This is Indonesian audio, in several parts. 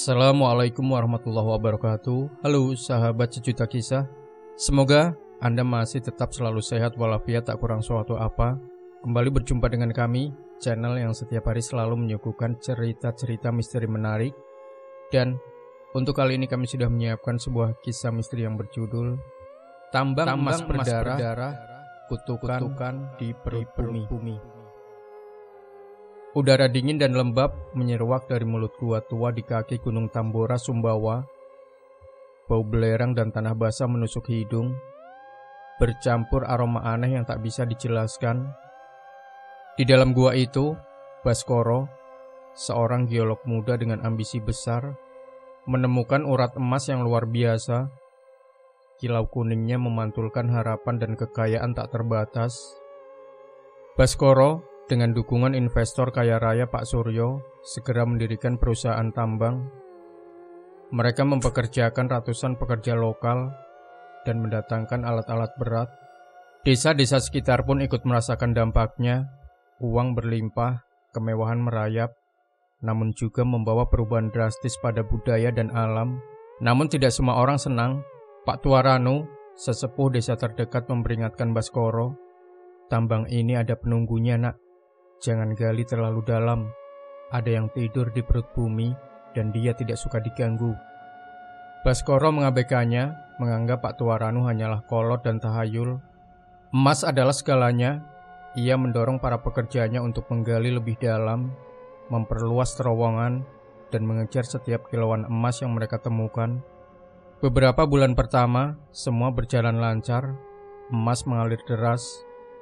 Assalamualaikum warahmatullahi wabarakatuh. Halo sahabat sejuta kisah. Semoga Anda masih tetap selalu sehat walafiat tak kurang suatu apa. Kembali berjumpa dengan kami, channel yang setiap hari selalu menyuguhkan cerita-cerita misteri menarik. Dan untuk kali ini kami sudah menyiapkan sebuah kisah misteri yang berjudul Tambang Emas Berdarah, Kutukan di Perut Bumi. Udara dingin dan lembab menyeruak dari mulut gua tua di kaki Gunung Tambora, Sumbawa. Bau belerang dan tanah basah menusuk hidung, bercampur aroma aneh yang tak bisa dijelaskan. Di dalam gua itu, Baskoro, seorang geolog muda dengan ambisi besar, menemukan urat emas yang luar biasa. Kilau kuningnya memantulkan harapan dan kekayaan tak terbatas. Baskoro dengan dukungan investor kaya raya Pak Suryo segera mendirikan perusahaan tambang. Mereka mempekerjakan ratusan pekerja lokal dan mendatangkan alat-alat berat. Desa-desa sekitar pun ikut merasakan dampaknya. Uang berlimpah, kemewahan merayap, namun juga membawa perubahan drastis pada budaya dan alam. Namun tidak semua orang senang. Pak Tuarano, sesepuh desa terdekat, memperingatkan Baskoro, "Tambang ini ada penunggunya, nak. Jangan gali terlalu dalam. Ada yang tidur di perut bumi dan dia tidak suka diganggu." Baskoro mengabaikannya, menganggap Pak Tuarano hanyalah kolot dan tahayul. Emas adalah segalanya. Ia mendorong para pekerjanya untuk menggali lebih dalam, memperluas terowongan, dan mengejar setiap kilauan emas yang mereka temukan. Beberapa bulan pertama, semua berjalan lancar. Emas mengalir deras,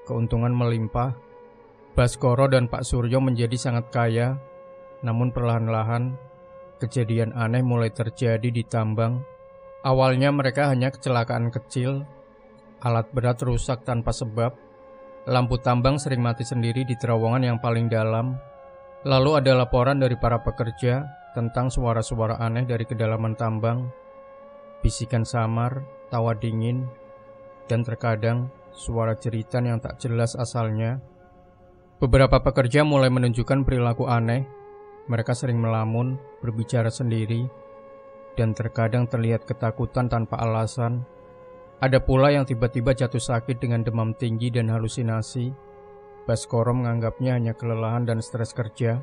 keuntungan melimpah. Baskoro dan Pak Suryo menjadi sangat kaya, namun perlahan-lahan kejadian aneh mulai terjadi di tambang. Awalnya mereka hanya kecelakaan kecil, alat berat rusak tanpa sebab, lampu tambang sering mati sendiri di terowongan yang paling dalam. Lalu ada laporan dari para pekerja tentang suara-suara aneh dari kedalaman tambang, bisikan samar, tawa dingin, dan terkadang suara jeritan yang tak jelas asalnya. Beberapa pekerja mulai menunjukkan perilaku aneh. Mereka sering melamun, berbicara sendiri, dan terkadang terlihat ketakutan tanpa alasan. Ada pula yang tiba-tiba jatuh sakit dengan demam tinggi dan halusinasi. Baskoro menganggapnya hanya kelelahan dan stres kerja.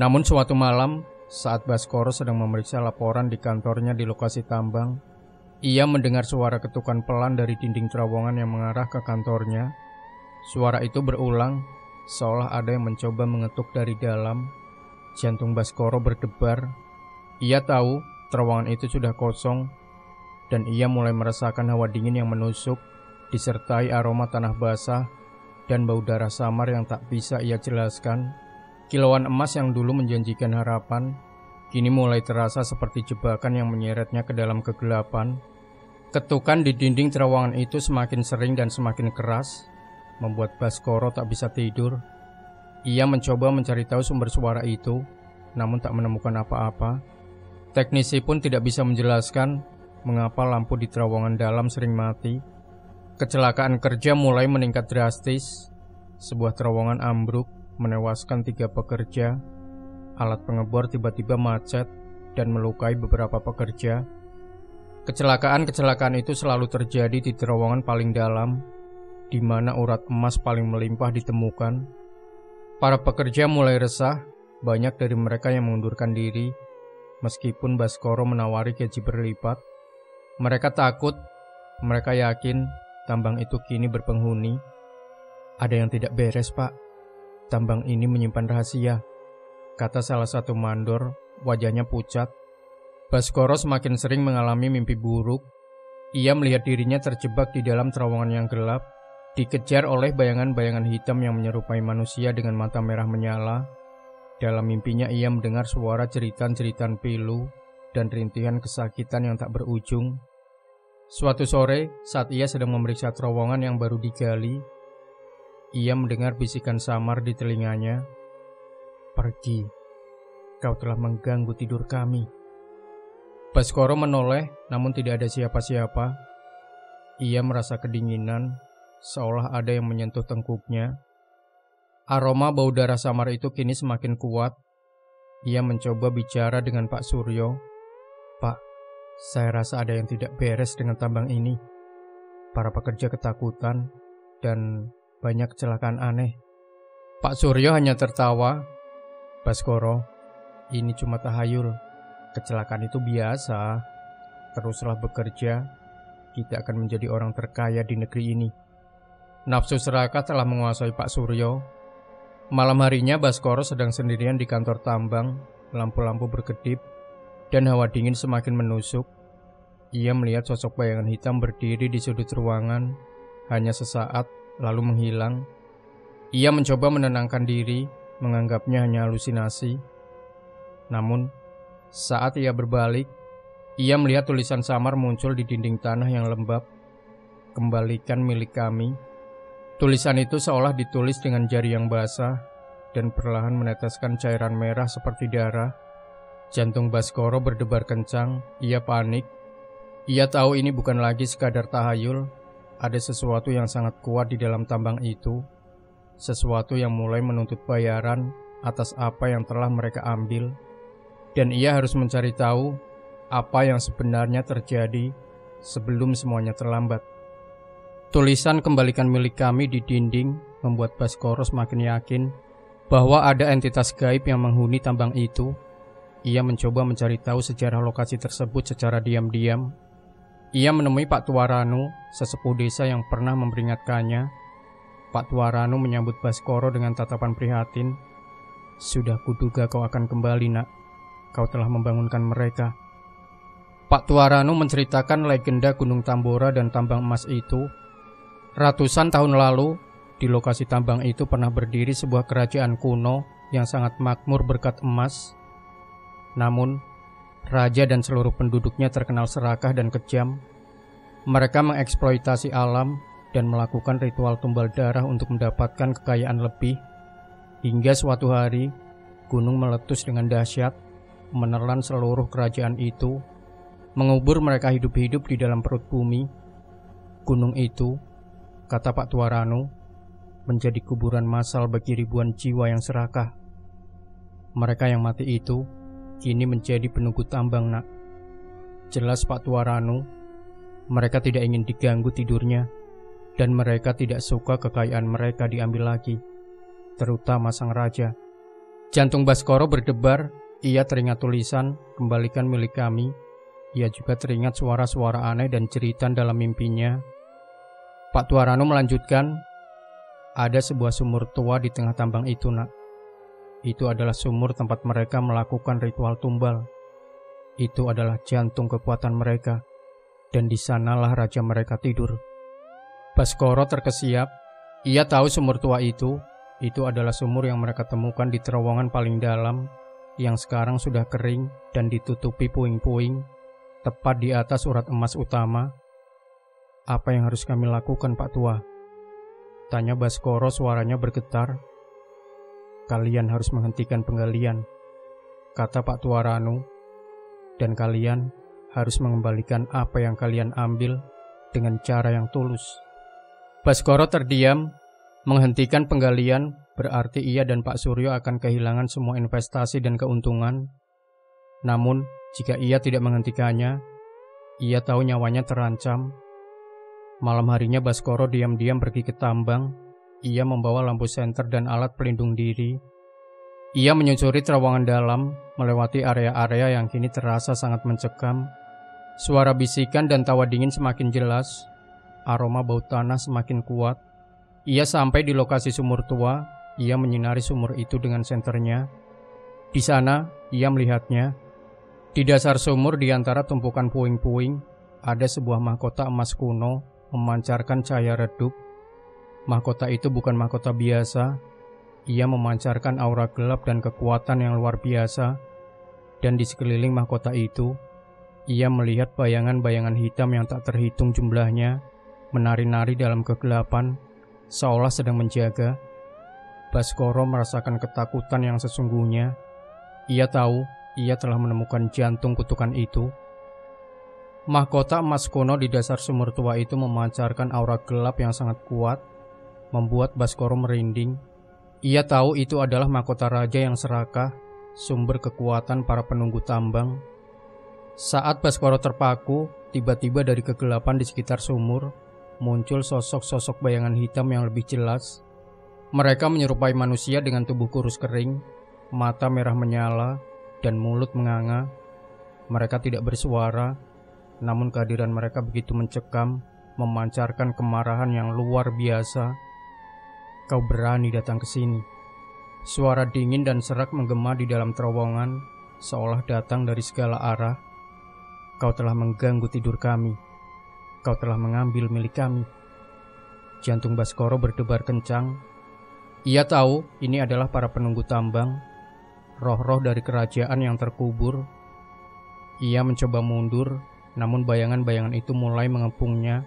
Namun suatu malam, saat Baskoro sedang memeriksa laporan di kantornya di lokasi tambang, ia mendengar suara ketukan pelan dari dinding terowongan yang mengarah ke kantornya. Suara itu berulang, seolah ada yang mencoba mengetuk dari dalam. Jantung Baskoro berdebar. Ia tahu terowongan itu sudah kosong, dan ia mulai merasakan hawa dingin yang menusuk, disertai aroma tanah basah dan bau darah samar yang tak bisa ia jelaskan. Kilauan emas yang dulu menjanjikan harapan, kini mulai terasa seperti jebakan yang menyeretnya ke dalam kegelapan. Ketukan di dinding terowongan itu semakin sering dan semakin keras, membuat Baskoro tak bisa tidur. Ia mencoba mencari tahu sumber suara itu, namun tak menemukan apa-apa. Teknisi pun tidak bisa menjelaskan mengapa lampu di terowongan dalam sering mati. Kecelakaan kerja mulai meningkat drastis. Sebuah terowongan ambruk, menewaskan 3 pekerja. Alat pengebor tiba-tiba macet dan melukai beberapa pekerja. Kecelakaan-kecelakaan itu selalu terjadi di terowongan paling dalam, di mana urat emas paling melimpah ditemukan. Para pekerja mulai resah, banyak dari mereka yang mengundurkan diri, meskipun Baskoro menawari gaji berlipat. Mereka takut, mereka yakin tambang itu kini berpenghuni. "Ada yang tidak beres, Pak. Tambang ini menyimpan rahasia," kata salah satu mandor, wajahnya pucat. Baskoro semakin sering mengalami mimpi buruk. Ia melihat dirinya terjebak di dalam terowongan yang gelap, dikejar oleh bayangan-bayangan hitam yang menyerupai manusia dengan mata merah menyala. Dalam mimpinya ia mendengar suara jeritan-jeritan pilu dan rintihan kesakitan yang tak berujung. Suatu sore, saat ia sedang memeriksa terowongan yang baru digali, ia mendengar bisikan samar di telinganya, "Pergi, kau telah mengganggu tidur kami." Baskoro menoleh, namun tidak ada siapa-siapa. Ia merasa kedinginan, seolah ada yang menyentuh tengkuknya. Aroma bau darah samar itu kini semakin kuat. ia mencoba bicara dengan Pak Suryo. "Pak, saya rasa ada yang tidak beres dengan tambang ini. Para pekerja ketakutan dan banyak kecelakaan aneh." Pak Suryo hanya tertawa. "Baskoro, ini cuma tahayul. Kecelakaan itu biasa. Teruslah bekerja, kita akan menjadi orang terkaya di negeri ini." Nafsu serakah telah menguasai Pak Suryo. Malam harinya Baskoro sedang sendirian di kantor tambang. Lampu-lampu berkedip dan hawa dingin semakin menusuk. Ia melihat sosok bayangan hitam berdiri di sudut ruangan. Hanya sesaat, lalu menghilang. Ia mencoba menenangkan diri, menganggapnya hanya halusinasi. Namun, saat ia berbalik, ia melihat tulisan samar muncul di dinding tanah yang lembab. "Kembalikan milik kami." Tulisan itu seolah ditulis dengan jari yang basah dan perlahan meneteskan cairan merah seperti darah. Jantung Baskoro berdebar kencang, ia panik. Ia tahu ini bukan lagi sekadar tahayul, ada sesuatu yang sangat kuat di dalam tambang itu, sesuatu yang mulai menuntut bayaran atas apa yang telah mereka ambil, dan ia harus mencari tahu apa yang sebenarnya terjadi sebelum semuanya terlambat. Tulisan "Kembalikan milik kami" di dinding membuat Baskoro semakin yakin bahwa ada entitas gaib yang menghuni tambang itu. Ia mencoba mencari tahu sejarah lokasi tersebut secara diam-diam. Ia menemui Pak Tuaranu, sesepuh desa yang pernah memperingatkannya. Pak Tuaranu menyambut Baskoro dengan tatapan prihatin. "Sudah kuduga kau akan kembali, nak. Kau telah membangunkan mereka." Pak Tuaranu menceritakan legenda Gunung Tambora dan tambang emas itu. Ratusan tahun lalu, di lokasi tambang itu pernah berdiri sebuah kerajaan kuno yang sangat makmur berkat emas. Namun, raja dan seluruh penduduknya terkenal serakah dan kejam. Mereka mengeksploitasi alam dan melakukan ritual tumbal darah untuk mendapatkan kekayaan lebih. Hingga suatu hari, gunung meletus dengan dahsyat, menelan seluruh kerajaan itu, mengubur mereka hidup-hidup di dalam perut bumi. Gunung itu, kata Pak Tuaranu, menjadi kuburan massal bagi ribuan jiwa yang serakah. Mereka yang mati itu kini menjadi penunggu tambang, nak. Jelas Pak Tuaranu, mereka tidak ingin diganggu tidurnya, dan mereka tidak suka kekayaan mereka diambil lagi, terutama sang raja. Jantung Baskoro berdebar. Ia teringat tulisan "Kembalikan milik kami." Ia juga teringat suara-suara aneh dan jeritan dalam mimpinya. Pak Tuaranu melanjutkan, "Ada sebuah sumur tua di tengah tambang itu, nak. Itu adalah sumur tempat mereka melakukan ritual tumbal. Itu adalah jantung kekuatan mereka, dan di sanalah raja mereka tidur." Baskoro terkesiap. Ia tahu sumur tua itu adalah sumur yang mereka temukan di terowongan paling dalam, yang sekarang sudah kering dan ditutupi puing-puing, tepat di atas urat emas utama. "Apa yang harus kami lakukan, Pak Tua?" tanya Baskoro, suaranya bergetar. "Kalian harus menghentikan penggalian," kata Pak Tuaranu, "dan kalian harus mengembalikan apa yang kalian ambil dengan cara yang tulus." Baskoro terdiam. Menghentikan penggalian berarti ia dan Pak Suryo akan kehilangan semua investasi dan keuntungan. Namun, jika ia tidak menghentikannya, ia tahu nyawanya terancam. Malam harinya Baskoro diam-diam pergi ke tambang. Ia membawa lampu senter dan alat pelindung diri. Ia menyusuri terowongan dalam, melewati area-area yang kini terasa sangat mencekam. Suara bisikan dan tawa dingin semakin jelas. Aroma bau tanah semakin kuat. Ia sampai di lokasi sumur tua. Ia menyinari sumur itu dengan senternya. Di sana, ia melihatnya. Di dasar sumur, di antara tumpukan puing-puing, ada sebuah mahkota emas kuno memancarkan cahaya redup. Mahkota itu bukan mahkota biasa. Ia memancarkan aura gelap dan kekuatan yang luar biasa. Dan di sekeliling mahkota itu, ia melihat bayangan-bayangan hitam yang tak terhitung jumlahnya, menari-nari dalam kegelapan, seolah sedang menjaga. Baskoro merasakan ketakutan yang sesungguhnya. Ia tahu ia telah menemukan jantung kutukan itu. Mahkota emas kuno di dasar sumur tua itu memancarkan aura gelap yang sangat kuat, membuat Baskoro merinding. Ia tahu itu adalah mahkota raja yang serakah, sumber kekuatan para penunggu tambang. Saat Baskoro terpaku, tiba-tiba dari kegelapan di sekitar sumur muncul sosok-sosok bayangan hitam yang lebih jelas. Mereka menyerupai manusia dengan tubuh kurus kering, mata merah menyala, dan mulut menganga. Mereka tidak bersuara, namun kehadiran mereka begitu mencekam, memancarkan kemarahan yang luar biasa. Kau berani datang ke sini. Suara dingin dan serak menggema di dalam terowongan, seolah datang dari segala arah. Kau telah mengganggu tidur kami. Kau telah mengambil milik kami. Jantung Baskoro berdebar kencang. Ia tahu ini adalah para penunggu tambang, roh-roh dari kerajaan yang terkubur. Ia mencoba mundur, namun bayangan-bayangan itu mulai mengepungnya.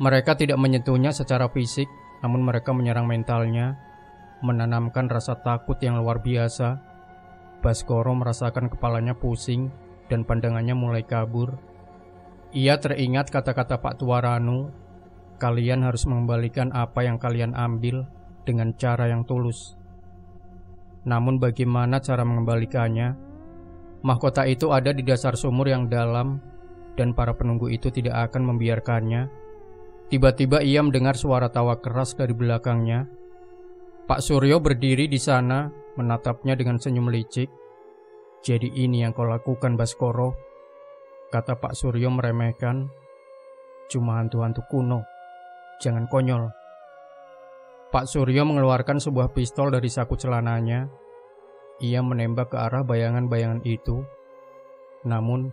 Mereka tidak menyentuhnya secara fisik, namun mereka menyerang mentalnya, menanamkan rasa takut yang luar biasa. Baskoro merasakan kepalanya pusing dan pandangannya mulai kabur. Ia teringat kata-kata Pak Tua Ranu, kalian harus mengembalikan apa yang kalian ambil dengan cara yang tulus. Namun bagaimana cara mengembalikannya? Mahkota itu ada di dasar sumur yang dalam, dan para penunggu itu tidak akan membiarkannya. Tiba-tiba ia mendengar suara tawa keras dari belakangnya. Pak Suryo berdiri di sana, menatapnya dengan senyum licik. Jadi ini yang kau lakukan, Baskoro, kata Pak Suryo meremehkan. Cuma hantu-hantu kuno, jangan konyol. Pak Suryo mengeluarkan sebuah pistol dari saku celananya. Ia menembak ke arah bayangan-bayangan itu. Namun,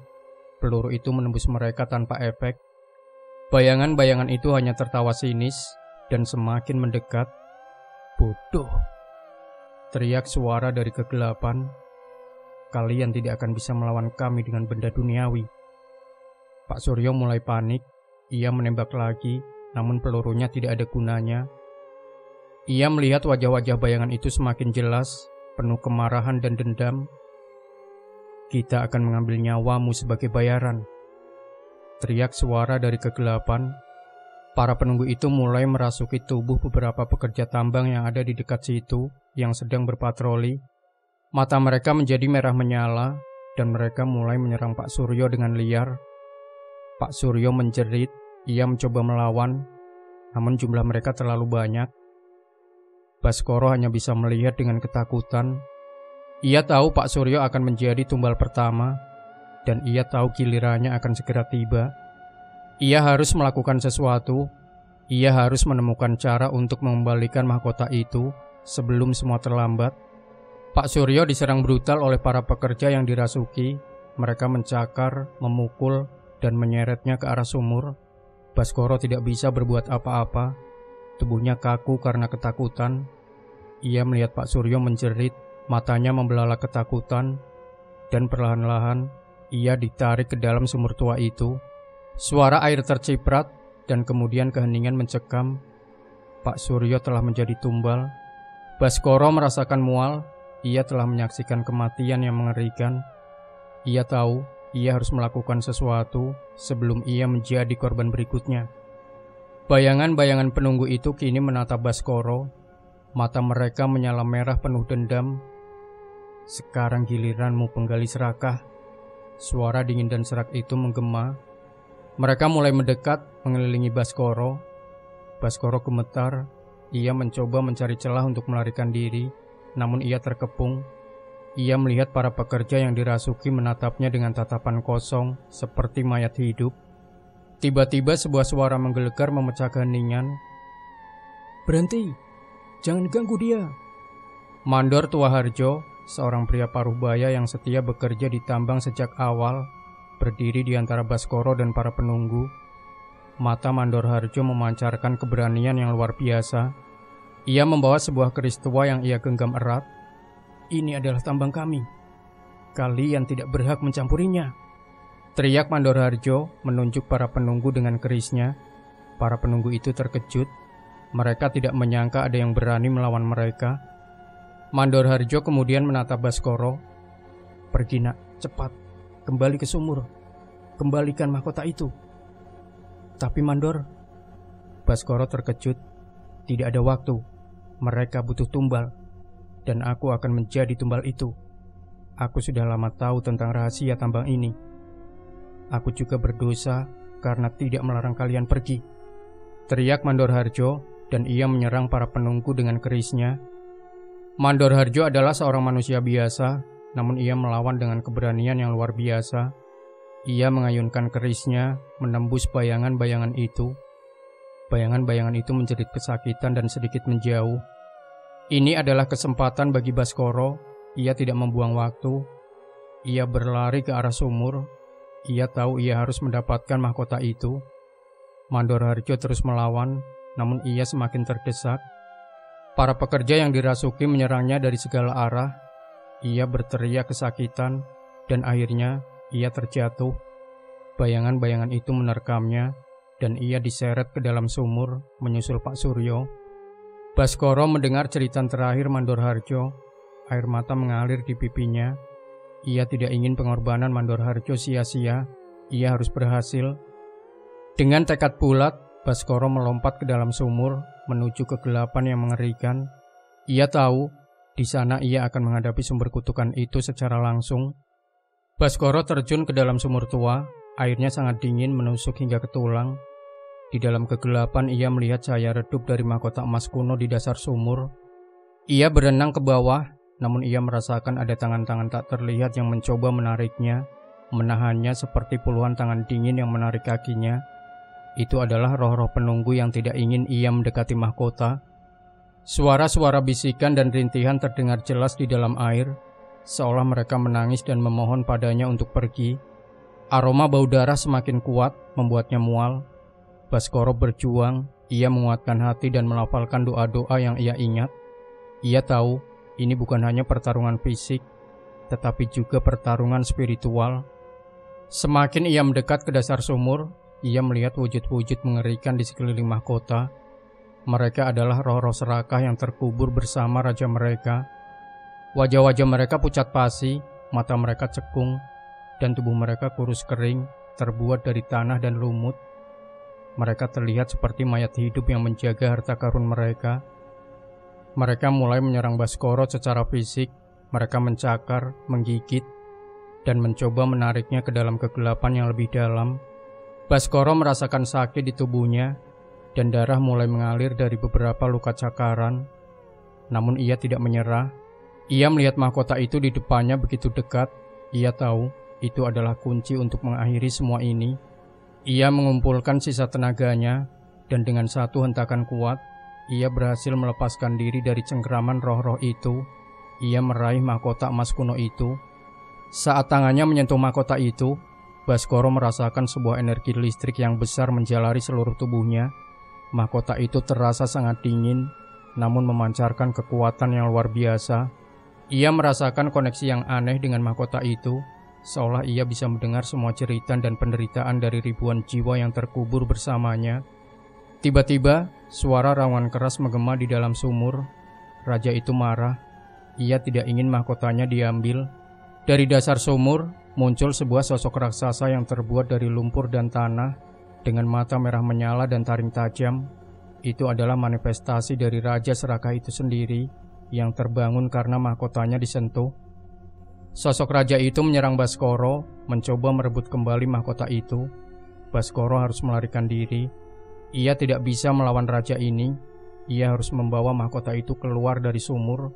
peluru itu menembus mereka tanpa efek. Bayangan-bayangan itu hanya tertawa sinis dan semakin mendekat. Bodoh, teriak suara dari kegelapan. Kalian tidak akan bisa melawan kami dengan benda duniawi. Pak Suryo mulai panik. Ia menembak lagi, namun pelurunya tidak ada gunanya. Ia melihat wajah-wajah bayangan itu semakin jelas, penuh kemarahan dan dendam. Kita akan mengambil nyawamu sebagai bayaran, teriak suara dari kegelapan. Para penunggu itu mulai merasuki tubuh beberapa pekerja tambang yang ada di dekat situ, yang sedang berpatroli. Mata mereka menjadi merah menyala, dan mereka mulai menyerang Pak Suryo dengan liar. Pak Suryo menjerit, ia mencoba melawan, namun jumlah mereka terlalu banyak. Baskoro hanya bisa melihat dengan ketakutan. Ia tahu Pak Suryo akan menjadi tumbal pertama, dan ia tahu gilirannya akan segera tiba. Ia harus melakukan sesuatu. Ia harus menemukan cara untuk mengembalikan mahkota itu sebelum semua terlambat. Pak Suryo diserang brutal oleh para pekerja yang dirasuki. Mereka mencakar, memukul, dan menyeretnya ke arah sumur. Baskoro tidak bisa berbuat apa-apa. Tubuhnya kaku karena ketakutan. Ia melihat Pak Suryo menjerit, matanya membelalak ketakutan, dan perlahan-lahan ia ditarik ke dalam sumur tua itu. Suara air terciprat, dan kemudian keheningan mencekam. Pak Suryo telah menjadi tumbal. Baskoro merasakan mual. Ia telah menyaksikan kematian yang mengerikan. Ia tahu ia harus melakukan sesuatu sebelum ia menjadi korban berikutnya. Bayangan-bayangan penunggu itu kini menatap Baskoro. Mata mereka menyala merah penuh dendam. Sekarang giliranmu, penggali serakah. Suara dingin dan serak itu menggema. Mereka mulai mendekat, mengelilingi Baskoro. Baskoro gemetar. Ia mencoba mencari celah untuk melarikan diri, namun ia terkepung. Ia melihat para pekerja yang dirasuki menatapnya dengan tatapan kosong, seperti mayat hidup. Tiba-tiba sebuah suara menggelegar memecah keheningan. Berhenti, jangan ganggu dia. Mandor Tua Harjo, seorang pria paruh baya yang setia bekerja di tambang sejak awal, berdiri di antara Baskoro dan para penunggu. Mata Mandor Harjo memancarkan keberanian yang luar biasa. Ia membawa sebuah keris tua yang ia genggam erat. Ini adalah tambang kami. Kalian tidak berhak mencampurinya, teriak Mandor Harjo menunjuk para penunggu dengan kerisnya. Para penunggu itu terkejut. Mereka tidak menyangka ada yang berani melawan mereka. Mandor Harjo kemudian menatap Baskoro. Pergi nak, cepat. Kembali ke sumur. Kembalikan mahkota itu. Tapi Mandor, Baskoro terkejut. Tidak ada waktu. Mereka butuh tumbal, dan aku akan menjadi tumbal itu. Aku sudah lama tahu tentang rahasia tambang ini. Aku juga berdosa karena tidak melarang kalian pergi. Teriak Mandor Harjo, dan ia menyerang para penunggu dengan kerisnya. Mandor Harjo adalah seorang manusia biasa, namun ia melawan dengan keberanian yang luar biasa. Ia mengayunkan kerisnya, menembus bayangan-bayangan itu. Bayangan-bayangan itu menjerit kesakitan dan sedikit menjauh. Ini adalah kesempatan bagi Baskoro. Ia tidak membuang waktu. Ia berlari ke arah sumur. Ia tahu ia harus mendapatkan mahkota itu. Mandor Harjo terus melawan, namun ia semakin terdesak. Para pekerja yang dirasuki menyerangnya dari segala arah. Ia berteriak kesakitan, dan akhirnya ia terjatuh. Bayangan-bayangan itu menerkamnya, dan ia diseret ke dalam sumur menyusul Pak Suryo. Baskoro mendengar cerita terakhir Mandor Harjo. Air mata mengalir di pipinya. Ia tidak ingin pengorbanan Mandor Harjo sia-sia. Ia harus berhasil. Dengan tekad bulat, Baskoro melompat ke dalam sumur menuju kegelapan yang mengerikan. Ia tahu di sana ia akan menghadapi sumber kutukan itu secara langsung. Baskoro terjun ke dalam sumur tua. Airnya sangat dingin menusuk hingga ke tulang. Di dalam kegelapan ia melihat cahaya redup dari mahkota emas kuno di dasar sumur. Ia berenang ke bawah. Namun ia merasakan ada tangan-tangan tak terlihat yang mencoba menariknya, menahannya seperti puluhan tangan dingin yang menarik kakinya. Itu adalah roh-roh penunggu yang tidak ingin ia mendekati mahkota. Suara-suara bisikan dan rintihan terdengar jelas di dalam air, seolah mereka menangis dan memohon padanya untuk pergi. Aroma bau darah semakin kuat, membuatnya mual. Baskoro berjuang, ia menguatkan hati dan melafalkan doa-doa yang ia ingat. Ia tahu ini bukan hanya pertarungan fisik, tetapi juga pertarungan spiritual. Semakin ia mendekat ke dasar sumur, ia melihat wujud-wujud mengerikan di sekeliling mahkota. Mereka adalah roh-roh serakah yang terkubur bersama raja mereka. Wajah-wajah mereka pucat pasi, mata mereka cekung, dan tubuh mereka kurus kering, terbuat dari tanah dan lumut. Mereka terlihat seperti mayat hidup yang menjaga harta karun mereka. Mereka mulai menyerang Baskoro secara fisik. Mereka mencakar, menggigit, dan mencoba menariknya ke dalam kegelapan yang lebih dalam. Baskoro merasakan sakit di tubuhnya, dan darah mulai mengalir dari beberapa luka cakaran. Namun ia tidak menyerah. Ia melihat mahkota itu di depannya begitu dekat. Ia tahu itu adalah kunci untuk mengakhiri semua ini. Ia mengumpulkan sisa tenaganya, dan dengan satu hentakan kuat, ia berhasil melepaskan diri dari cengkeraman roh-roh itu. Ia meraih mahkota emas kuno itu. Saat tangannya menyentuh mahkota itu, Baskoro merasakan sebuah energi listrik yang besar menjalari seluruh tubuhnya. Mahkota itu terasa sangat dingin, namun memancarkan kekuatan yang luar biasa. Ia merasakan koneksi yang aneh dengan mahkota itu, seolah ia bisa mendengar semua cerita dan penderitaan dari ribuan jiwa yang terkubur bersamanya. Tiba-tiba, suara raungan keras menggema di dalam sumur. Raja itu marah. Ia tidak ingin mahkotanya diambil. Dari dasar sumur, muncul sebuah sosok raksasa yang terbuat dari lumpur dan tanah, dengan mata merah menyala dan taring tajam. Itu adalah manifestasi dari Raja Serakah itu sendiri, yang terbangun karena mahkotanya disentuh. Sosok raja itu menyerang Baskoro, mencoba merebut kembali mahkota itu. Baskoro harus melarikan diri. Ia tidak bisa melawan raja ini. Ia harus membawa mahkota itu keluar dari sumur.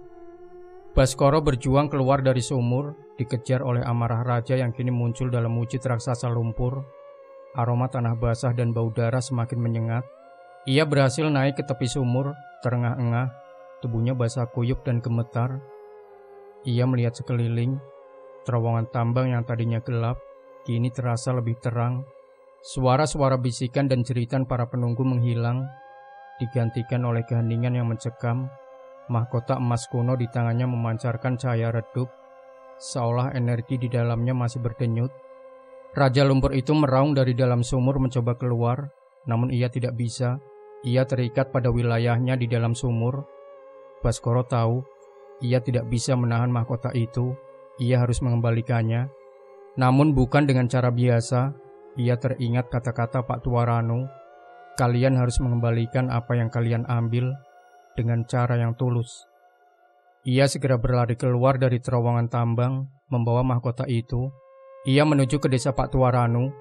Baskoro berjuang keluar dari sumur, dikejar oleh amarah raja yang kini muncul dalam wujud raksasa lumpur. Aroma tanah basah dan bau darah semakin menyengat. Ia berhasil naik ke tepi sumur, terengah-engah, tubuhnya basah kuyup dan gemetar. Ia melihat sekeliling. Terowongan tambang yang tadinya gelap, kini terasa lebih terang. Suara-suara bisikan dan jeritan para penunggu menghilang, digantikan oleh keheningan yang mencekam. Mahkota emas kuno di tangannya memancarkan cahaya redup, seolah energi di dalamnya masih berdenyut. Raja lumpur itu meraung dari dalam sumur mencoba keluar, namun ia tidak bisa. Ia terikat pada wilayahnya di dalam sumur. Baskoro tahu, ia tidak bisa menahan mahkota itu. Ia harus mengembalikannya. Namun bukan dengan cara biasa. Ia teringat kata-kata Pak Tuarano, kalian harus mengembalikan apa yang kalian ambil dengan cara yang tulus. Ia segera berlari keluar dari terowongan tambang, membawa mahkota itu. Ia menuju ke desa Pak Tuaranu.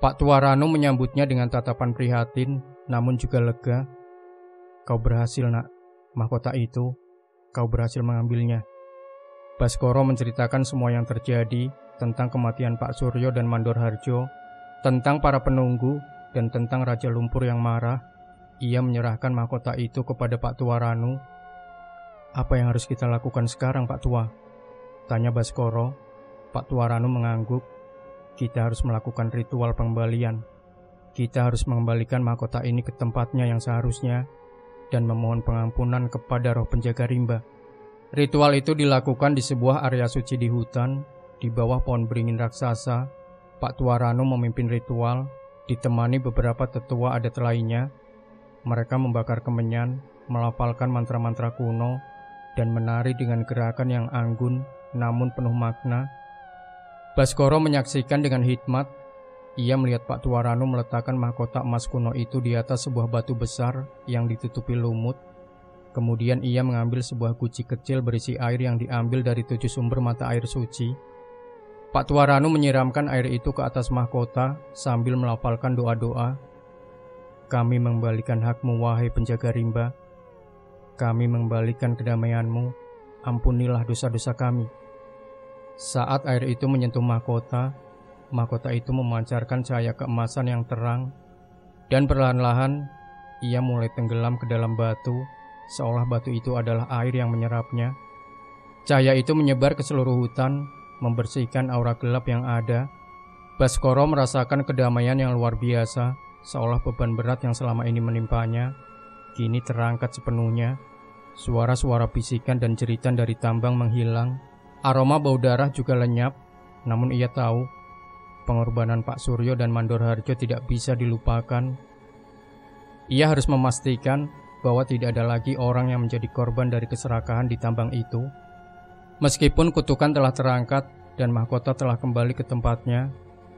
Pak Tuaranu menyambutnya dengan tatapan prihatin, namun juga lega. "Kau berhasil, nak. Mahkota itu, kau berhasil mengambilnya." Baskoro menceritakan semua yang terjadi, tentang kematian Pak Suryo dan Mandor Harjo, tentang para penunggu, dan tentang Raja Lumpur yang marah. Ia menyerahkan mahkota itu kepada Pak Tuaranu. "Apa yang harus kita lakukan sekarang, Pak Tua?" tanya Baskoro. Pak Tuaranu mengangguk. "Kita harus melakukan ritual pengembalian. Kita harus mengembalikan mahkota ini ke tempatnya yang seharusnya dan memohon pengampunan kepada roh penjaga rimba." Ritual itu dilakukan di sebuah area suci di hutan, di bawah pohon beringin raksasa. Pak Tuaranu memimpin ritual, ditemani beberapa tetua adat lainnya. Mereka membakar kemenyan, melafalkan mantra-mantra kuno, dan menari dengan gerakan yang anggun namun penuh makna. Baskoro menyaksikan dengan hikmat. Ia melihat Pak Tuaranu meletakkan mahkota emas kuno itu di atas sebuah batu besar yang ditutupi lumut. Kemudian ia mengambil sebuah guci kecil berisi air yang diambil dari 7 sumber mata air suci. Pak Tuaranu menyiramkan air itu ke atas mahkota sambil melafalkan doa-doa. "Kami mengembalikan hakmu, wahai penjaga rimba. Kami mengembalikan kedamaianmu. Ampunilah dosa-dosa kami." Saat air itu menyentuh mahkota itu memancarkan cahaya keemasan yang terang, dan perlahan-lahan ia mulai tenggelam ke dalam batu, seolah batu itu adalah air yang menyerapnya. Cahaya itu menyebar ke seluruh hutan, membersihkan aura gelap yang ada. Baskoro merasakan kedamaian yang luar biasa, seolah beban berat yang selama ini menimpanya kini terangkat sepenuhnya. Suara-suara bisikan dan jeritan dari tambang menghilang. Aroma bau darah juga lenyap. Namun ia tahu pengorbanan Pak Suryo dan Mandor Harjo tidak bisa dilupakan. Ia harus memastikan bahwa tidak ada lagi orang yang menjadi korban dari keserakahan di tambang itu. Meskipun kutukan telah terangkat dan mahkota telah kembali ke tempatnya,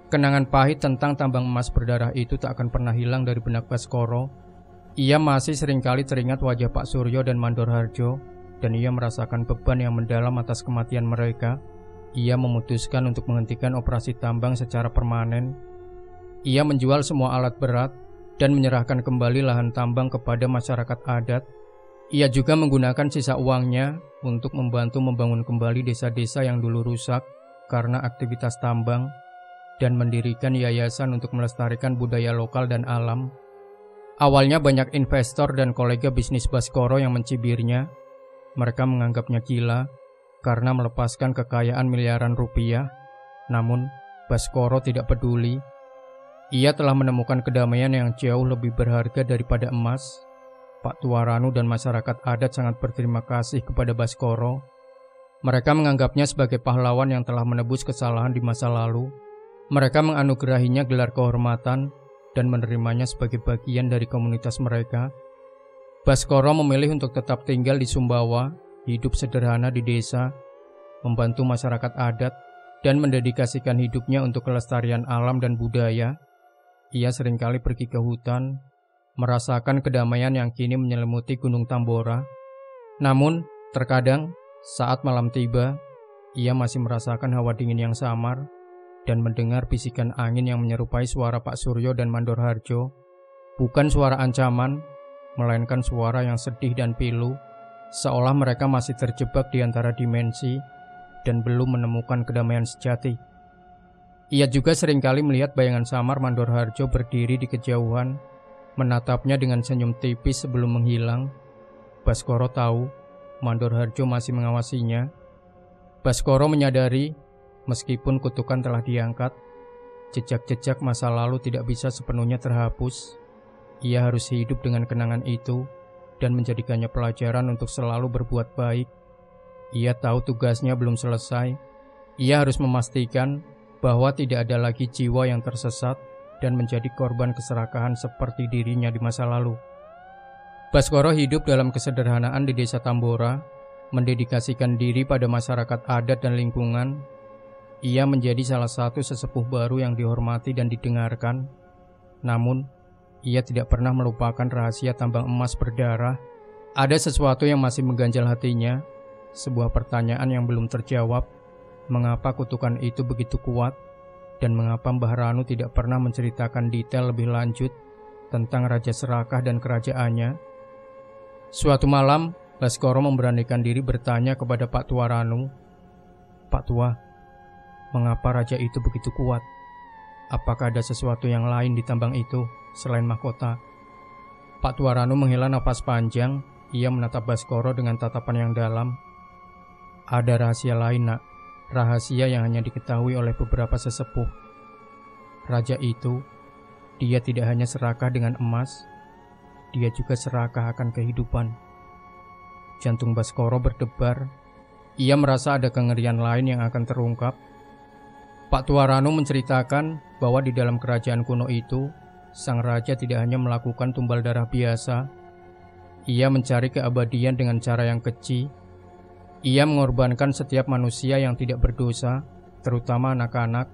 kenangan pahit tentang tambang emas berdarah itu tak akan pernah hilang dari benak Baskoro. Ia masih seringkali teringat wajah Pak Suryo dan Mandor Harjo, dan ia merasakan beban yang mendalam atas kematian mereka. Ia memutuskan untuk menghentikan operasi tambang secara permanen. Ia menjual semua alat berat dan menyerahkan kembali lahan tambang kepada masyarakat adat. Ia juga menggunakan sisa uangnya untuk membantu membangun kembali desa-desa yang dulu rusak karena aktivitas tambang, dan mendirikan yayasan untuk melestarikan budaya lokal dan alam. Awalnya banyak investor dan kolega bisnis Baskoro yang mencibirnya. Mereka menganggapnya gila karena melepaskan kekayaan miliaran rupiah. Namun Baskoro tidak peduli. Ia telah menemukan kedamaian yang jauh lebih berharga daripada emas. Pak Tuaranu dan masyarakat adat sangat berterima kasih kepada Baskoro. Mereka menganggapnya sebagai pahlawan yang telah menebus kesalahan di masa lalu. Mereka menganugerahinya gelar kehormatan dan menerimanya sebagai bagian dari komunitas mereka. Baskoro memilih untuk tetap tinggal di Sumbawa, hidup sederhana di desa, membantu masyarakat adat, dan mendedikasikan hidupnya untuk kelestarian alam dan budaya. Ia seringkali pergi ke hutan, merasakan kedamaian yang kini menyelimuti Gunung Tambora. Namun, terkadang saat malam tiba, ia masih merasakan hawa dingin yang samar dan mendengar bisikan angin yang menyerupai suara Pak Suryo dan Mandor Harjo. Bukan suara ancaman, melainkan suara yang sedih dan pilu, seolah mereka masih terjebak di antara dimensi dan belum menemukan kedamaian sejati. Ia juga seringkali melihat bayangan samar Mandor Harjo berdiri di kejauhan, menatapnya dengan senyum tipis sebelum menghilang. Baskoro tahu Mandor Harjo masih mengawasinya. Baskoro menyadari meskipun kutukan telah diangkat, jejak-jejak masa lalu tidak bisa sepenuhnya terhapus. Ia harus hidup dengan kenangan itu dan menjadikannya pelajaran untuk selalu berbuat baik. Ia tahu tugasnya belum selesai. Ia harus memastikan bahwa tidak ada lagi jiwa yang tersesat dan menjadi korban keserakahan seperti dirinya di masa lalu. Baskoro hidup dalam kesederhanaan di desa Tambora, mendedikasikan diri pada masyarakat adat dan lingkungan. Ia menjadi salah satu sesepuh baru yang dihormati dan didengarkan. Namun, ia tidak pernah melupakan rahasia tambang emas berdarah. Ada sesuatu yang masih mengganjal hatinya. sebuah pertanyaan yang belum terjawab. Mengapa kutukan itu begitu kuat? Dan mengapa Mbah Ranu tidak pernah menceritakan detail lebih lanjut tentang Raja Serakah dan kerajaannya? Suatu malam, Baskoro memberanikan diri bertanya kepada Pak Tua Ranu, "Pak Tua, mengapa raja itu begitu kuat? Apakah ada sesuatu yang lain di tambang itu selain mahkota?" Pak Tua Ranu menghela napas panjang. Ia menatap Baskoro dengan tatapan yang dalam. "Ada rahasia lain, Nak. Rahasia yang hanya diketahui oleh beberapa sesepuh. Raja itu, dia tidak hanya serakah dengan emas, dia juga serakah akan kehidupan." Jantung Baskoro berdebar. Ia merasa ada kengerian lain yang akan terungkap. Pak Tua Ranu menceritakan bahwa di dalam kerajaan kuno itu, sang raja tidak hanya melakukan tumbal darah biasa. Ia mencari keabadian dengan cara yang keji. Ia mengorbankan setiap manusia yang tidak berdosa, terutama anak-anak,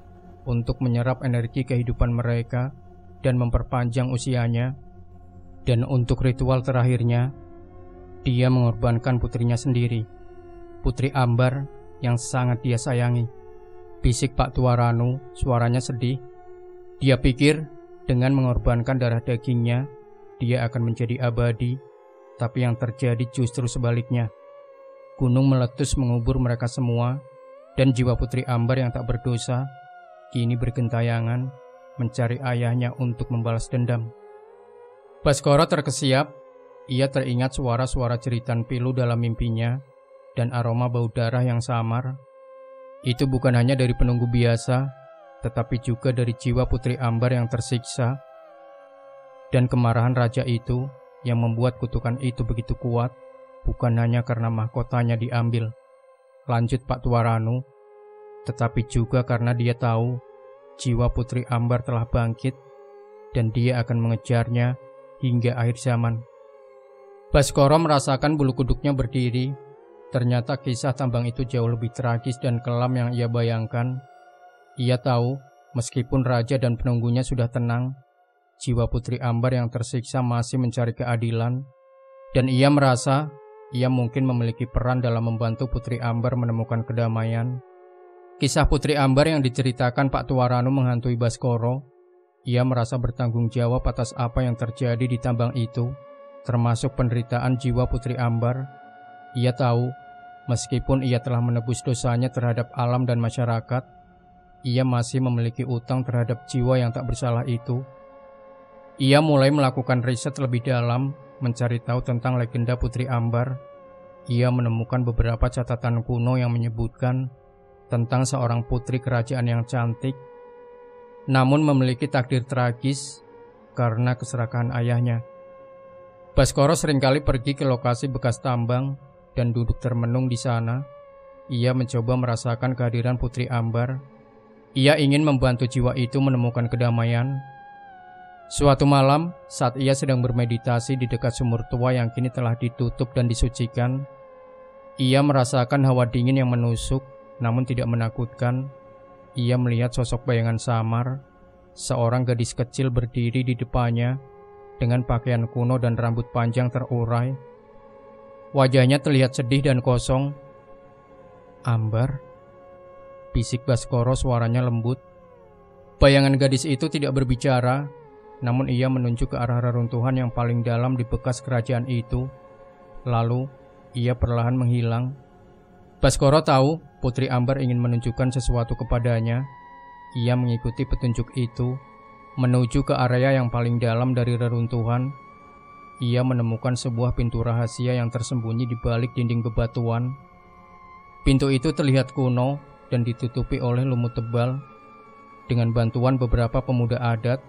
untuk menyerap energi kehidupan mereka dan memperpanjang usianya. Dan untuk ritual terakhirnya, dia mengorbankan putrinya sendiri, Putri Ambar yang sangat dia sayangi. Bisik Pak Tua Ranu, suaranya sedih. Dia pikir dengan mengorbankan darah dagingnya, dia akan menjadi abadi, tapi yang terjadi justru sebaliknya. Gunung meletus mengubur mereka semua, dan jiwa Putri Ambar yang tak berdosa kini bergentayangan mencari ayahnya untuk membalas dendam. Baskoro terkesiap. Ia teringat suara-suara jeritan pilu dalam mimpinya dan aroma bau darah yang samar. Itu bukan hanya dari penunggu biasa, tetapi juga dari jiwa Putri Ambar yang tersiksa. Dan kemarahan raja itu yang membuat kutukan itu begitu kuat, bukan hanya karena mahkotanya diambil, lanjut Pak Tua Ranu, tetapi juga karena dia tahu jiwa Putri Ambar telah bangkit dan dia akan mengejarnya hingga akhir zaman. Baskoro merasakan bulu kuduknya berdiri. Ternyata kisah tambang itu jauh lebih tragis dan kelam yang ia bayangkan. Ia tahu, meskipun raja dan penunggunya sudah tenang, jiwa Putri Ambar yang tersiksa masih mencari keadilan. Dan ia merasa ia mungkin memiliki peran dalam membantu Putri Ambar menemukan kedamaian. Kisah Putri Ambar yang diceritakan Pak Tua Ranu menghantui Baskoro. Ia merasa bertanggung jawab atas apa yang terjadi di tambang itu, termasuk penderitaan jiwa Putri Ambar. Ia tahu, meskipun ia telah menebus dosanya terhadap alam dan masyarakat, ia masih memiliki utang terhadap jiwa yang tak bersalah itu. Ia mulai melakukan riset lebih dalam, mencari tahu tentang legenda Putri Ambar. Ia menemukan beberapa catatan kuno yang menyebutkan tentang seorang putri kerajaan yang cantik, namun memiliki takdir tragis karena keserakahan ayahnya. Baskoro seringkali pergi ke lokasi bekas tambang dan duduk termenung di sana. Ia mencoba merasakan kehadiran Putri Ambar. Ia ingin membantu jiwa itu menemukan kedamaian. Suatu malam, saat ia sedang bermeditasi di dekat sumur tua yang kini telah ditutup dan disucikan, ia merasakan hawa dingin yang menusuk, namun tidak menakutkan. Ia melihat sosok bayangan samar, seorang gadis kecil berdiri di depannya, dengan pakaian kuno dan rambut panjang terurai. Wajahnya terlihat sedih dan kosong. "Ambar?" bisik Baskoro, suaranya lembut. Bayangan gadis itu tidak berbicara, namun ia menunjuk ke arah reruntuhan yang paling dalam di bekas kerajaan itu. Lalu, ia perlahan menghilang. Baskoro tahu Putri Ambar ingin menunjukkan sesuatu kepadanya. Ia mengikuti petunjuk itu, menuju ke area yang paling dalam dari reruntuhan. Ia menemukan sebuah pintu rahasia yang tersembunyi di balik dinding bebatuan. Pintu itu terlihat kuno dan ditutupi oleh lumut tebal. Dengan bantuan beberapa pemuda adat,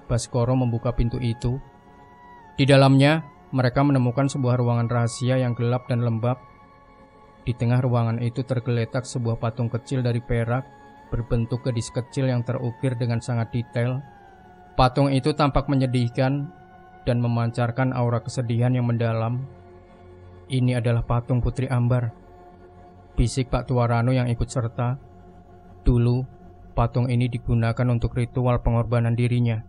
Baskoro membuka pintu itu. Di dalamnya, mereka menemukan sebuah ruangan rahasia yang gelap dan lembab. Di tengah ruangan itu tergeletak sebuah patung kecil dari perak, berbentuk gadis kecil yang terukir dengan sangat detail. Patung itu tampak menyedihkan dan memancarkan aura kesedihan yang mendalam. "Ini adalah patung Putri Ambar," bisik Pak Tua Ranu yang ikut serta. "Dulu, patung ini digunakan untuk ritual pengorbanan dirinya.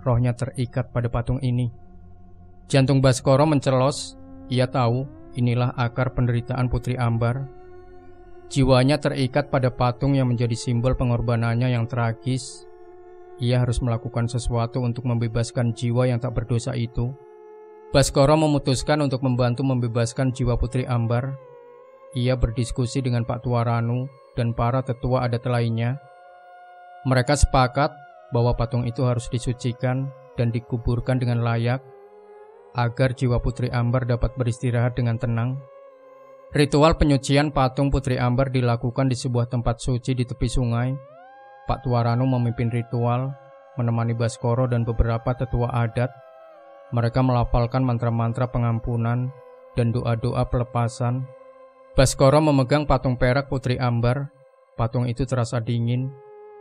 Rohnya terikat pada patung ini." Jantung Baskoro mencelos. Ia tahu inilah akar penderitaan Putri Ambar. Jiwanya terikat pada patung yang menjadi simbol pengorbanannya yang tragis. Ia harus melakukan sesuatu untuk membebaskan jiwa yang tak berdosa itu. Baskoro memutuskan untuk membantu membebaskan jiwa Putri Ambar. Ia berdiskusi dengan Pak Tuaranu dan para tetua adat lainnya. Mereka sepakat bahwa patung itu harus disucikan dan dikuburkan dengan layak agar jiwa Putri Ambar dapat beristirahat dengan tenang. Ritual penyucian patung Putri Ambar dilakukan di sebuah tempat suci di tepi sungai. Pak Tuaranu memimpin ritual, menemani Baskoro dan beberapa tetua adat. Mereka melafalkan mantra-mantra pengampunan dan doa-doa pelepasan. Baskoro memegang patung perak Putri Ambar. Patung itu terasa dingin,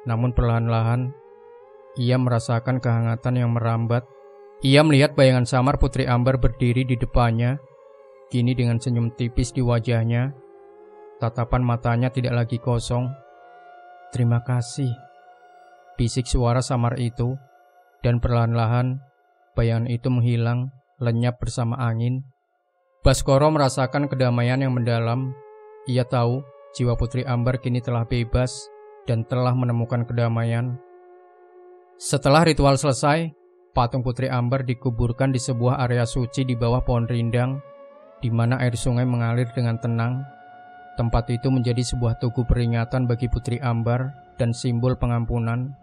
namun perlahan-lahan ia merasakan kehangatan yang merambat. Ia melihat bayangan samar Putri Ambar berdiri di depannya, kini dengan senyum tipis di wajahnya. Tatapan matanya tidak lagi kosong. "Terima kasih," bisik suara samar itu, dan perlahan-lahan bayangan itu menghilang, lenyap bersama angin. Baskoro merasakan kedamaian yang mendalam. Ia tahu jiwa Putri Ambar kini telah bebas dan telah menemukan kedamaian. Setelah ritual selesai, patung Putri Ambar dikuburkan di sebuah area suci di bawah pohon rindang, di mana air sungai mengalir dengan tenang. Tempat itu menjadi sebuah tugu peringatan bagi Putri Ambar dan simbol pengampunan.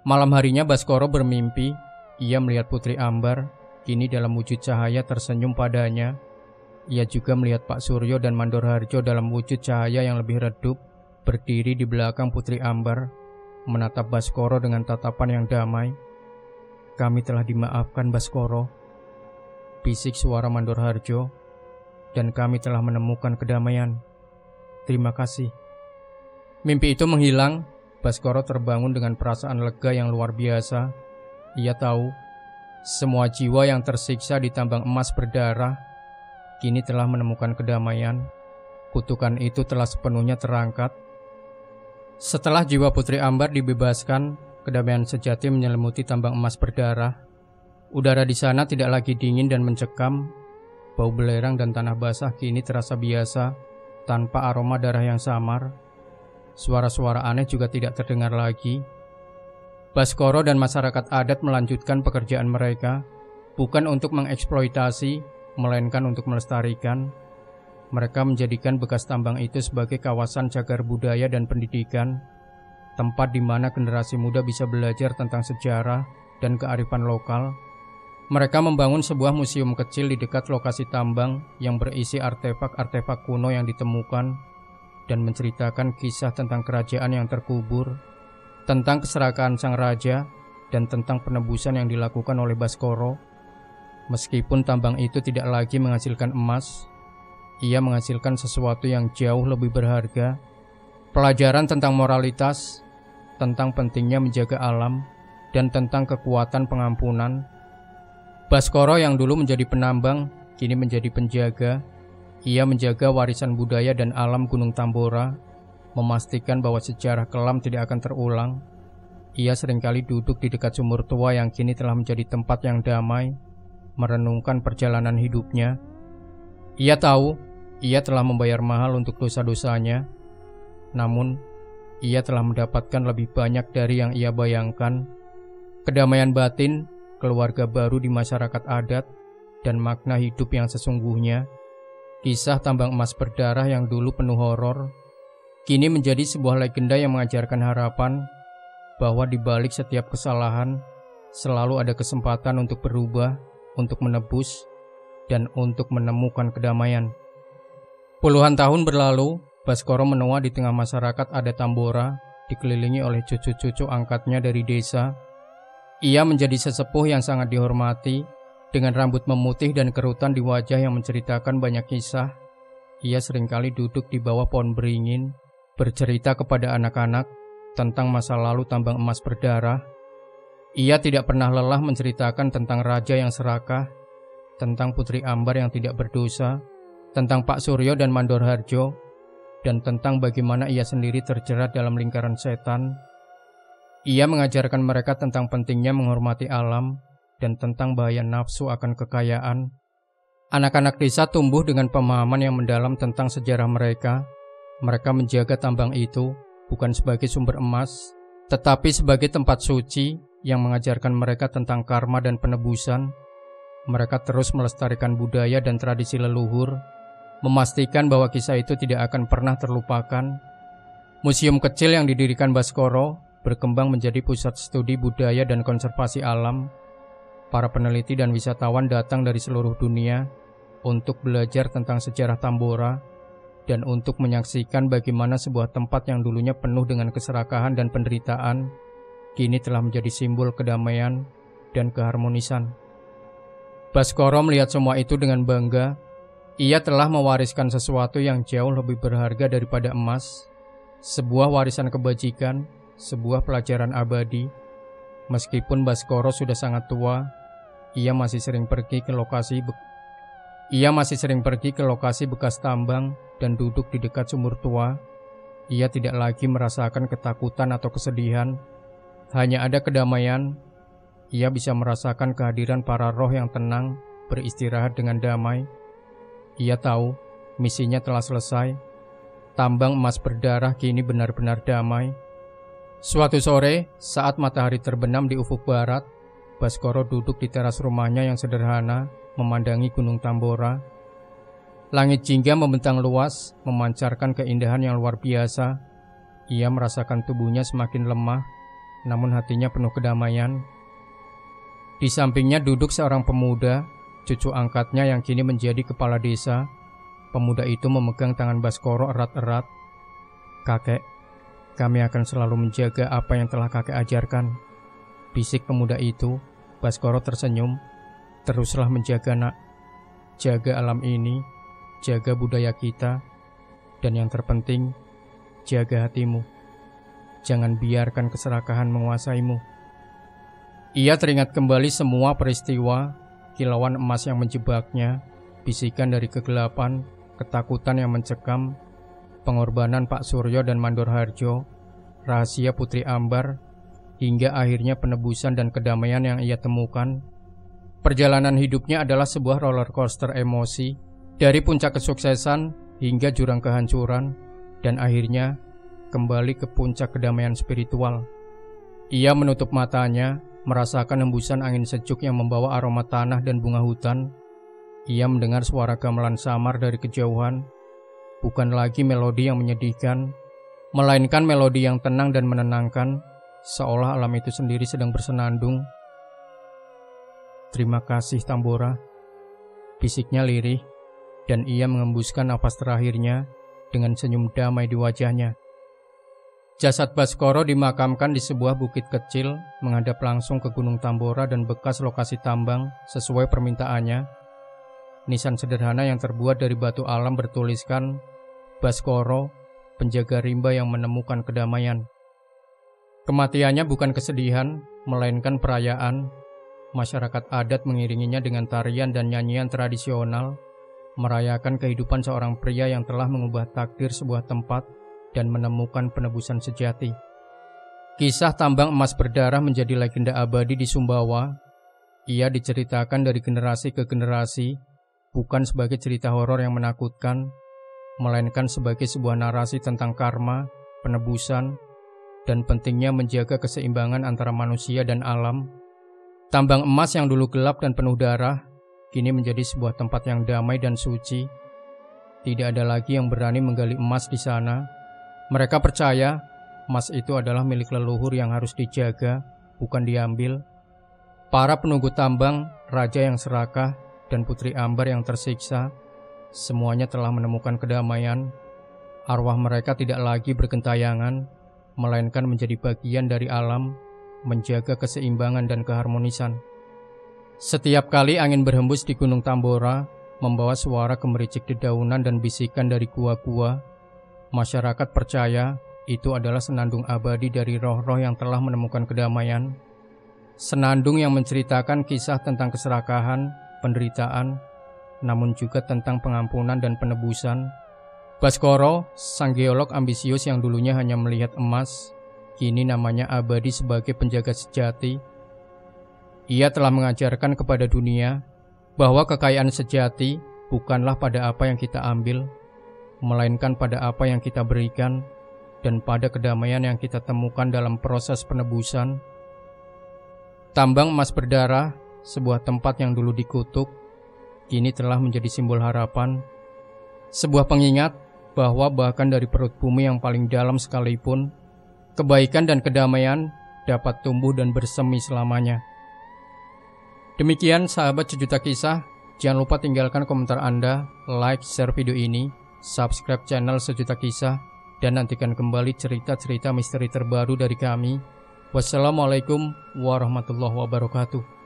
Malam harinya Baskoro bermimpi. Ia melihat Putri Ambar, kini dalam wujud cahaya tersenyum padanya. Ia juga melihat Pak Suryo dan Mandor Harjo dalam wujud cahaya yang lebih redup, berdiri di belakang Putri Ambar, menatap Baskoro dengan tatapan yang damai. "Kami telah dimaafkan, Baskoro," bisik suara Mandor Harjo, "dan kami telah menemukan kedamaian. Terima kasih." Mimpi itu menghilang. Baskoro terbangun dengan perasaan lega yang luar biasa. Ia tahu semua jiwa yang tersiksa di tambang emas berdarah kini telah menemukan kedamaian. Kutukan itu telah sepenuhnya terangkat. Setelah jiwa Putri Ambar dibebaskan, kedamaian sejati menyelimuti tambang emas berdarah. Udara di sana tidak lagi dingin dan mencekam. Bau belerang dan tanah basah kini terasa biasa, tanpa aroma darah yang samar. Suara-suara aneh juga tidak terdengar lagi. Baskoro dan masyarakat adat melanjutkan pekerjaan mereka, bukan untuk mengeksploitasi, melainkan untuk melestarikan. Mereka menjadikan bekas tambang itu sebagai kawasan cagar budaya dan pendidikan, tempat di mana generasi muda bisa belajar tentang sejarah dan kearifan lokal. Mereka membangun sebuah museum kecil di dekat lokasi tambang yang berisi artefak-artefak kuno yang ditemukan dan menceritakan kisah tentang kerajaan yang terkubur, tentang keserakahan sang raja, dan tentang penebusan yang dilakukan oleh Baskoro. Meskipun tambang itu tidak lagi menghasilkan emas, ia menghasilkan sesuatu yang jauh lebih berharga. Pelajaran tentang moralitas, tentang pentingnya menjaga alam, dan tentang kekuatan pengampunan. Baskoro yang dulu menjadi penambang, kini menjadi penjaga. Ia menjaga warisan budaya dan alam Gunung Tambora, memastikan bahwa sejarah kelam tidak akan terulang. Ia seringkali duduk di dekat sumur tua yang kini telah menjadi tempat yang damai, merenungkan perjalanan hidupnya. Ia tahu ia telah membayar mahal untuk dosa-dosanya, namun ia telah mendapatkan lebih banyak dari yang ia bayangkan. Kedamaian batin, keluarga baru di masyarakat adat, dan makna hidup yang sesungguhnya. Kisah tambang emas berdarah yang dulu penuh horor, kini menjadi sebuah legenda yang mengajarkan harapan bahwa di balik setiap kesalahan selalu ada kesempatan untuk berubah, untuk menebus, dan untuk menemukan kedamaian. Puluhan tahun berlalu, Baskoro menua di tengah masyarakat adat Tambora, dikelilingi oleh cucu-cucu angkatnya dari desa. Ia menjadi sesepuh yang sangat dihormati, dengan rambut memutih dan kerutan di wajah yang menceritakan banyak kisah. Ia seringkali duduk di bawah pohon beringin, bercerita kepada anak-anak tentang masa lalu tambang emas berdarah. Ia tidak pernah lelah menceritakan tentang raja yang serakah, tentang Putri Ambar yang tidak berdosa, tentang Pak Suryo dan Mandor Harjo, dan tentang bagaimana ia sendiri terjerat dalam lingkaran setan. Ia mengajarkan mereka tentang pentingnya menghormati alam dan tentang bahaya nafsu akan kekayaan. Anak-anak desa tumbuh dengan pemahaman yang mendalam tentang sejarah mereka. Mereka menjaga tambang itu bukan sebagai sumber emas, tetapi sebagai tempat suci yang mengajarkan mereka tentang karma dan penebusan. Mereka terus melestarikan budaya dan tradisi leluhur, memastikan bahwa kisah itu tidak akan pernah terlupakan. Museum kecil yang didirikan Baskoro berkembang menjadi pusat studi budaya dan konservasi alam. Para peneliti dan wisatawan datang dari seluruh dunia untuk belajar tentang sejarah Tambora dan untuk menyaksikan bagaimana sebuah tempat yang dulunya penuh dengan keserakahan dan penderitaan kini telah menjadi simbol kedamaian dan keharmonisan. Baskoro melihat semua itu dengan bangga. Ia telah mewariskan sesuatu yang jauh lebih berharga daripada emas, sebuah warisan kebajikan, sebuah pelajaran abadi. Meskipun Baskoro sudah sangat tua, ia masih sering pergi ke lokasi bekas tambang dan duduk di dekat sumur tua. Ia tidak lagi merasakan ketakutan atau kesedihan, hanya ada kedamaian. Ia bisa merasakan kehadiran para roh yang tenang, beristirahat dengan damai. Ia tahu misinya telah selesai. Tambang emas berdarah kini benar-benar damai. Suatu sore, saat matahari terbenam di ufuk barat, Baskoro duduk di teras rumahnya yang sederhana, memandangi Gunung Tambora. Langit jingga membentang luas, memancarkan keindahan yang luar biasa. Ia merasakan tubuhnya semakin lemah, namun hatinya penuh kedamaian. Di sampingnya duduk seorang pemuda, cucu angkatnya yang kini menjadi kepala desa. Pemuda itu memegang tangan Baskoro erat-erat. "Kakek, kami akan selalu menjaga apa yang telah kakek ajarkan," bisik pemuda itu. Baskoro tersenyum. "Teruslah menjaga, nak. Jaga alam ini, jaga budaya kita, dan yang terpenting, jaga hatimu. Jangan biarkan keserakahan menguasaimu." Ia teringat kembali semua peristiwa, kilauan emas yang menjebaknya, bisikan dari kegelapan, ketakutan yang mencekam, pengorbanan Pak Suryo dan Mandor Harjo, rahasia Putri Ambar, hingga akhirnya penebusan dan kedamaian yang ia temukan. Perjalanan hidupnya adalah sebuah roller coaster emosi, dari puncak kesuksesan hingga jurang kehancuran, dan akhirnya kembali ke puncak kedamaian spiritual. Ia menutup matanya, merasakan hembusan angin sejuk yang membawa aroma tanah dan bunga hutan. Ia mendengar suara gamelan samar dari kejauhan, bukan lagi melodi yang menyedihkan, melainkan melodi yang tenang dan menenangkan, seolah alam itu sendiri sedang bersenandung. "Terima kasih Tambora," bisiknya lirih, dan ia mengembuskan napas terakhirnya dengan senyum damai di wajahnya. Jasad Baskoro dimakamkan di sebuah bukit kecil, menghadap langsung ke Gunung Tambora dan bekas lokasi tambang sesuai permintaannya. Nisan sederhana yang terbuat dari batu alam bertuliskan, "Baskoro, penjaga rimba yang menemukan kedamaian." Kematiannya bukan kesedihan, melainkan perayaan. Masyarakat adat mengiringinya dengan tarian dan nyanyian tradisional, merayakan kehidupan seorang pria yang telah mengubah takdir sebuah tempat dan menemukan penebusan sejati. Kisah tambang emas berdarah menjadi legenda abadi di Sumbawa. Ia diceritakan dari generasi ke generasi, bukan sebagai cerita horor yang menakutkan, melainkan sebagai sebuah narasi tentang karma, penebusan, dan pentingnya menjaga keseimbangan antara manusia dan alam. Tambang emas yang dulu gelap dan penuh darah, kini menjadi sebuah tempat yang damai dan suci. Tidak ada lagi yang berani menggali emas di sana. Mereka percaya emas itu adalah milik leluhur yang harus dijaga, bukan diambil. Para penunggu tambang, raja yang serakah, dan Putri Ambar yang tersiksa, semuanya telah menemukan kedamaian. Arwah mereka tidak lagi bergentayangan, melainkan menjadi bagian dari alam, menjaga keseimbangan dan keharmonisan. Setiap kali angin berhembus di Gunung Tambora, membawa suara gemericik dedaunan dan bisikan dari gua-gua, masyarakat percaya itu adalah senandung abadi dari roh-roh yang telah menemukan kedamaian. Senandung yang menceritakan kisah tentang keserakahan, penderitaan, namun juga tentang pengampunan dan penebusan. Baskoro, sang geolog ambisius yang dulunya hanya melihat emas, kini namanya abadi sebagai penjaga sejati. Ia telah mengajarkan kepada dunia bahwa kekayaan sejati bukanlah pada apa yang kita ambil, melainkan pada apa yang kita berikan dan pada kedamaian yang kita temukan dalam proses penebusan. Tambang emas berdarah, sebuah tempat yang dulu dikutuk, kini telah menjadi simbol harapan, sebuah pengingat bahwa bahkan dari perut bumi yang paling dalam sekalipun, kebaikan dan kedamaian dapat tumbuh dan bersemi selamanya. Demikian sahabat Sejuta Kisah, jangan lupa tinggalkan komentar Anda, like, share video ini, subscribe channel Sejuta Kisah, dan nantikan kembali cerita-cerita misteri terbaru dari kami. Wassalamualaikum warahmatullahi wabarakatuh.